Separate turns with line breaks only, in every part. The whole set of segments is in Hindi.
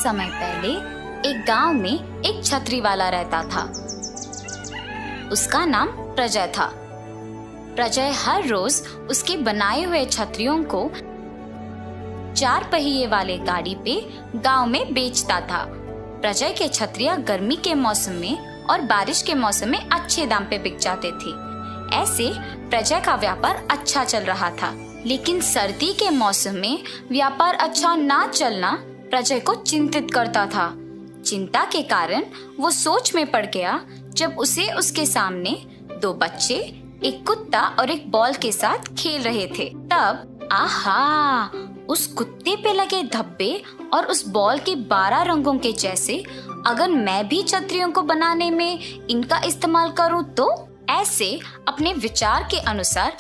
समय पहले एक गांव में एक छतरी वाला रहता था। उसका नाम प्रजय था। प्रजय हर रोज उसके बनाए हुए छतरियों को 4 पहिए वाले गाड़ी पे गांव में बेचता था। प्रजय के छतरियां गर्मी के मौसम में और बारिश के मौसम में अच्छे दाम पे बिक जाते थे। ऐसे प्रजय का व्यापार अच्छा चल रहा था। लेकिन सर्दी के मौसम में व्यापार अच्छा ना चलना प्रजय को चिंतित करता था। चिंता के कारण वो सोच में पड़ गया जब उसे उसके सामने 2 बच्चे, एक कुत्ता और एक बॉल के साथ खेल रहे थे। तब आहा, उस कुत्ते पे लगे धब्बे और उस बॉल के 12 रंगों के जैसे अगर मैं भी छतरियों को बनाने में इनका इस्तेमाल करूं तो ऐसे अपने विचार के अनुसार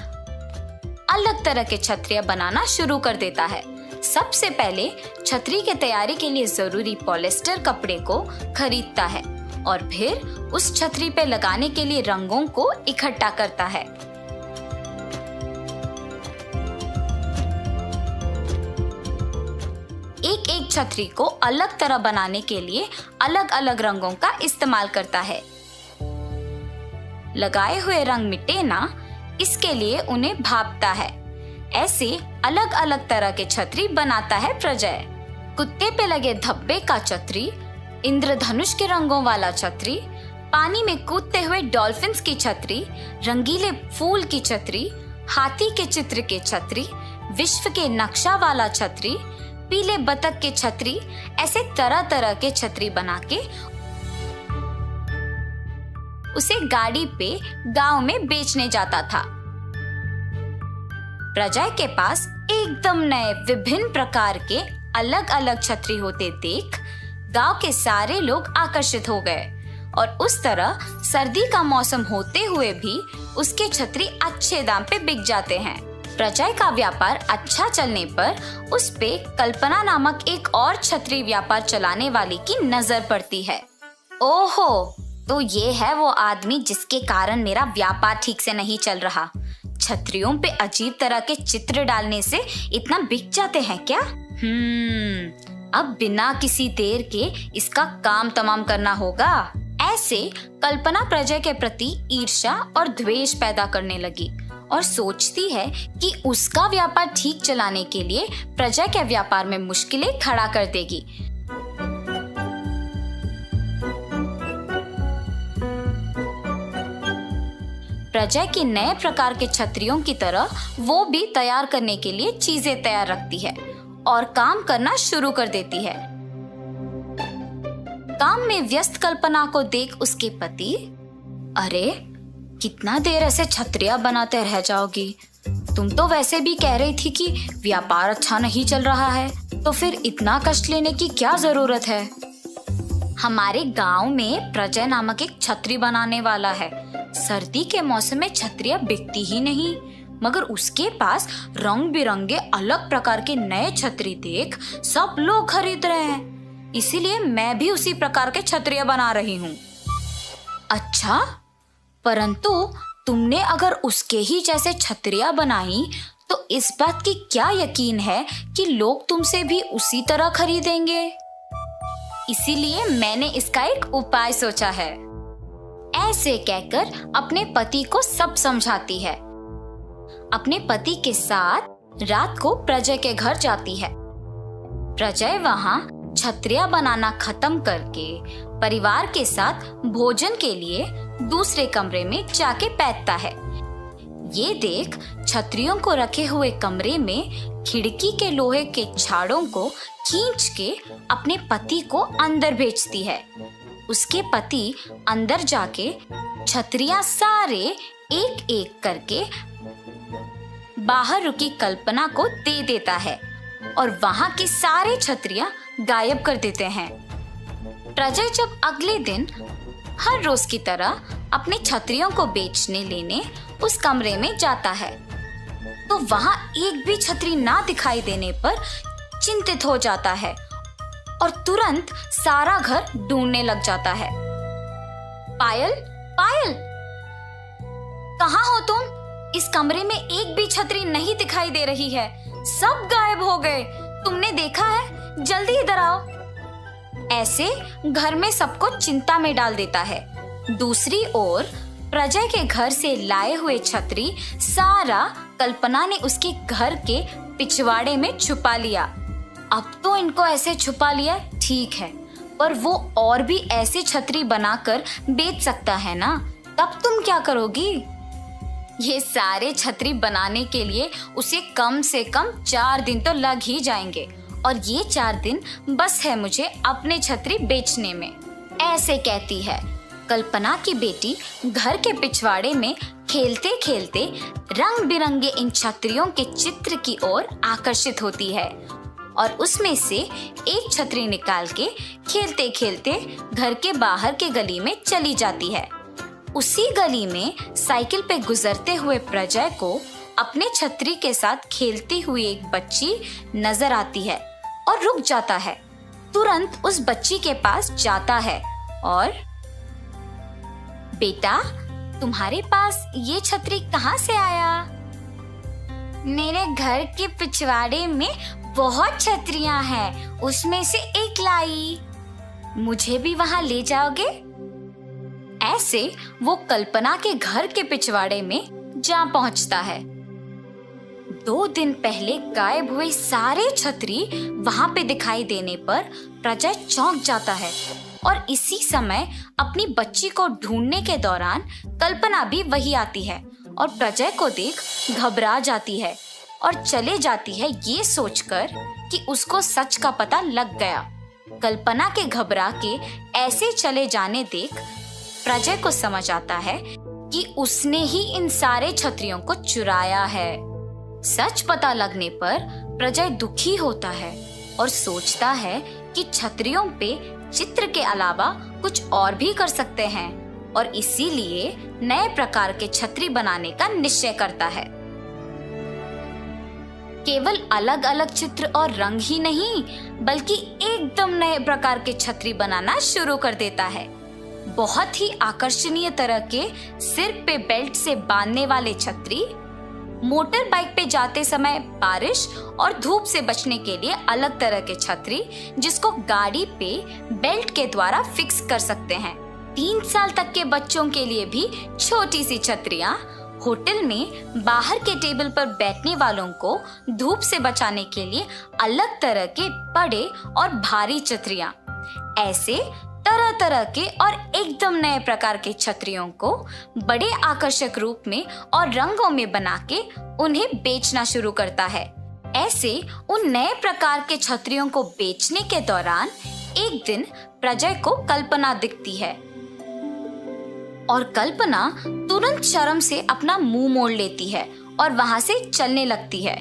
अलग तरह के छतरियां बनाना शुरू कर देता है। सबसे पहले छतरी के तैयारी के लिए जरूरी पॉलिएस्टर कपड़े को खरीदता है और फिर उस छतरी पे लगाने के लिए रंगों को इकट्ठा करता है। एक एक छतरी को अलग तरह बनाने के लिए अलग अलग रंगों का इस्तेमाल करता है। लगाए हुए रंग मिटे ना, इसके लिए उन्हें भापता है। ऐसे अलग अलग तरह के छतरी बनाता है प्रजय। कुत्ते पे लगे धब्बे का छतरी, इंद्रधनुष के रंगों वाला छतरी, पानी में कूदते हुए डॉल्फिन्स की छतरी, रंगीले फूल की छतरी, हाथी के चित्र के छतरी, विश्व के नक्शा वाला छतरी, पीले बतख के छतरी, ऐसे तरह तरह के छतरी बना के उसे गाड़ी पे गांव में बेचने जाता था। प्रजय के पास एकदम नए विभिन्न प्रकार के अलग अलग छतरी होते देख गांव के सारे लोग आकर्षित हो गए और उस तरह सर्दी का मौसम होते हुए भी उसके छतरी अच्छे दाम पे बिक जाते हैं। प्रजय का व्यापार अच्छा चलने पर उस पे कल्पना नामक एक और छतरी व्यापार चलाने वाली की नजर पड़ती है। ओहो, तो ये है वो आदमी जिसके कारण मेरा व्यापार ठीक से नहीं चल रहा। छतरियों पे अजीब तरह के चित्र डालने से इतना बिक जाते हैं क्या? अब बिना किसी देर के इसका काम तमाम करना होगा। ऐसे कल्पना प्रजय के प्रति ईर्ष्या और द्वेष पैदा करने लगी और सोचती है कि उसका व्यापार ठीक चलाने के लिए प्रजय के व्यापार में मुश्किलें खड़ा कर देगी। प्रजय की नए प्रकार के छतरियों की तरह वो भी तैयार करने के लिए चीजें तैयार रखती है और काम करना शुरू कर देती है। काम में व्यस्त कल्पना को देख उसके पति, अरे कितना देर ऐसे छतरियां बनाते रह जाओगी? तुम तो वैसे भी कह रही थी कि व्यापार अच्छा नहीं चल रहा है, तो फिर इतना कष्ट लेने की क्या जरूरत है? हमारे गांव में प्रजय नामक एक छतरी बनाने वाला है। सर्दी के मौसम में छतरियां बिकती ही नहीं, मगर उसके पास रंग बिरंगे अलग प्रकार के नए छतरी देख सब लोग खरीद रहे हैं। इसीलिए मैं भी उसी प्रकार के छतरियां बना रही हूँ। अच्छा, परंतु तुमने अगर उसके ही जैसे छतरियां बनाई तो इस बात की क्या यकीन है कि लोग तुमसे भी उसी तरह खरीदेंगे? इसीलिए मैंने इसका एक उपाय सोचा है। ऐसे कहकर अपने पति को सब समझाती है। अपने पति के साथ रात को प्रजय के घर जाती है। प्रजय वहां छतरियां बनाना खत्म करके परिवार के साथ भोजन के लिए दूसरे कमरे में जाके बैठता है। ये देख छतरियों को रखे हुए कमरे में खिड़की के लोहे के छाड़ों को खींच के अपने पति को अंदर भेजती है। उसके पति अंदर जाके छतरियां सारे एक एक करके बाहर रुकी कल्पना को दे देता है और वहां की सारे छतरियां गायब कर देते हैं। प्रजय जब अगले दिन हर रोज की तरह अपनी छतरियों को बेचने लेने उस कमरे में जाता है तो वहां एक भी छतरी ना दिखाई देने पर चिंतित हो जाता है और तुरंत सारा घर ढूंढने लग जाता है। पायल, पायल, कहाँ हो तुम? इस कमरे में एक भी छतरी नहीं दिखाई दे रही है, सब गायब हो गए। तुमने देखा है? जल्दी इधर आओ। ऐसे घर में सबको चिंता में डाल देता है। दूसरी ओर प्रजय के घर से लाए हुए छतरी सारा कल्पना ने उसके घर के पिछवाड़े में छुपा लिया। अब तो इनको ऐसे छुपा लिया ठीक है, पर वो और भी ऐसे छतरी बनाकर बेच सकता है ना, तब तुम क्या करोगी? ये सारे छतरी बनाने के लिए उसे कम से कम 4 दिन तो लग ही जाएंगे, और ये 4 दिन बस है मुझे अपने छतरी बेचने में, ऐसे कहती है। कल्पना की बेटी घर के पिछवाड़े में खेलते खेलते रंग बिरंगे इन छतरियों के चित्र की ओर आकर्षित होती है और उसमें से एक छतरी निकाल के खेलते खेलते घर के बाहर के गली में चली जाती है। उसी गली में साइकिल पे गुजरते हुए प्रजय को अपने छतरी के साथ खेलती हुई एक बच्ची नजर आती है और रुक जाता है। तुरंत उस बच्ची के पास जाता है और बेटा, तुम्हारे पास ये छतरी कहाँ से आया? मेरे घर के पिछवाड़े में बहुत छतरियां हैं, उसमें से एक लाई। मुझे भी वहां ले जाओगे? ऐसे वो कल्पना के घर के पिछवाड़े में जा पहुंचता है। 2 दिन पहले गायब हुए सारे छतरी वहां पे दिखाई देने पर प्रजय चौंक जाता है और इसी समय अपनी बच्ची को ढूंढने के दौरान कल्पना भी वही आती है और प्रजय को देख घबरा जाती है और चले जाती है ये सोचकर कि उसको सच का पता लग गया। कल्पना के घबरा के ऐसे चले जाने देख प्रजय को समझ आता है कि उसने ही इन सारे छतरियों को चुराया है। सच पता लगने पर प्रजय दुखी होता है और सोचता है कि छतरियों पे चित्र के अलावा कुछ और भी कर सकते हैं और इसीलिए नए प्रकार के छतरी बनाने का निश्चय करता है। केवल अलग अलग चित्र और रंग ही नहीं, बल्कि एकदम नए प्रकार के छतरी बनाना शुरू कर देता है। बहुत ही आकर्षणीय तरह के सिर पे बेल्ट से बांधने वाले छतरी, मोटर बाइक पे जाते समय बारिश और धूप से बचने के लिए अलग तरह के छतरी जिसको गाड़ी पे बेल्ट के द्वारा फिक्स कर सकते हैं। 3 साल तक के बच्चों के लिए भी छोटी सी छतरियां, होटल में बाहर के टेबल पर बैठने वालों को धूप से बचाने के लिए अलग तरह के बड़े और भारी छतरियां, ऐसे तरह तरह के और एकदम नए प्रकार के छतरियों को बड़े आकर्षक रूप में और रंगों में बना के उन्हें बेचना शुरू करता है। ऐसे उन नए प्रकार के छतरियों को बेचने के दौरान एक दिन प्रजय को कल्पना दिखती है और कल्पना तुरंत शर्म से अपना मुंह मोड़ लेती है और वहां से चलने लगती है।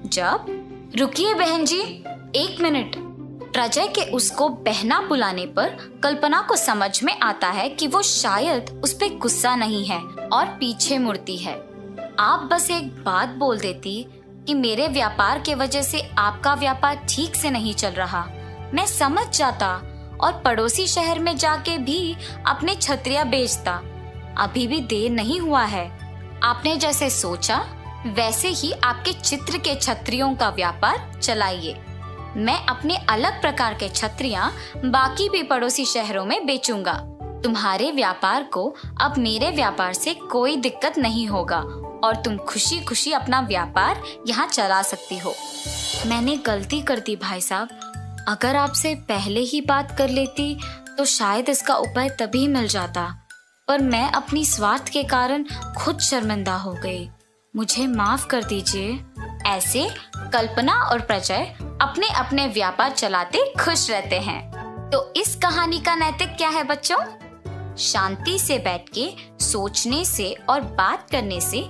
जब रुकिए बहन जी, 1 मिनट। प्रजय के उसको बहना बुलाने पर कल्पना को समझ में आता है कि वो शायद उस पे गुस्सा नहीं है और पीछे मुड़ती है। आप बस एक बात बोल देती कि मेरे व्यापार के वजह से आपका व्यापार ठीक से नहीं चल रहा, मैं समझ जाता और पड़ोसी शहर में जाके भी अपने छतरियां बेचता। अभी भी देर नहीं हुआ है। आपने जैसे सोचा वैसे ही आपके चित्र के छतरियों का व्यापार चलाइए। मैं अपने अलग प्रकार के छतरियां बाकी भी पड़ोसी शहरों में बेचूंगा। तुम्हारे व्यापार को अब मेरे व्यापार से कोई दिक्कत नहीं होगा और तुम खुशी खुशी अपना व्यापार यहाँ चला सकती हो। मैंने गलती कर दी भाई साहब, अगर आपसे पहले ही बात कर लेती तो शायद इसका उपाय तभी मिल जाता, पर मैं अपनी स्वार्थ के कारण खुद शर्मिंदा हो गई। मुझे माफ कर दीजिए। ऐसे कल्पना और प्रजय अपने अपने व्यापार चलाते खुश रहते हैं। तो इस कहानी का नैतिक क्या है बच्चों? शांति से बैठ के सोचने से और बात करने से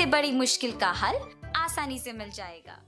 बड़ी मुश्किल का हल आसानी से मिल जाएगा।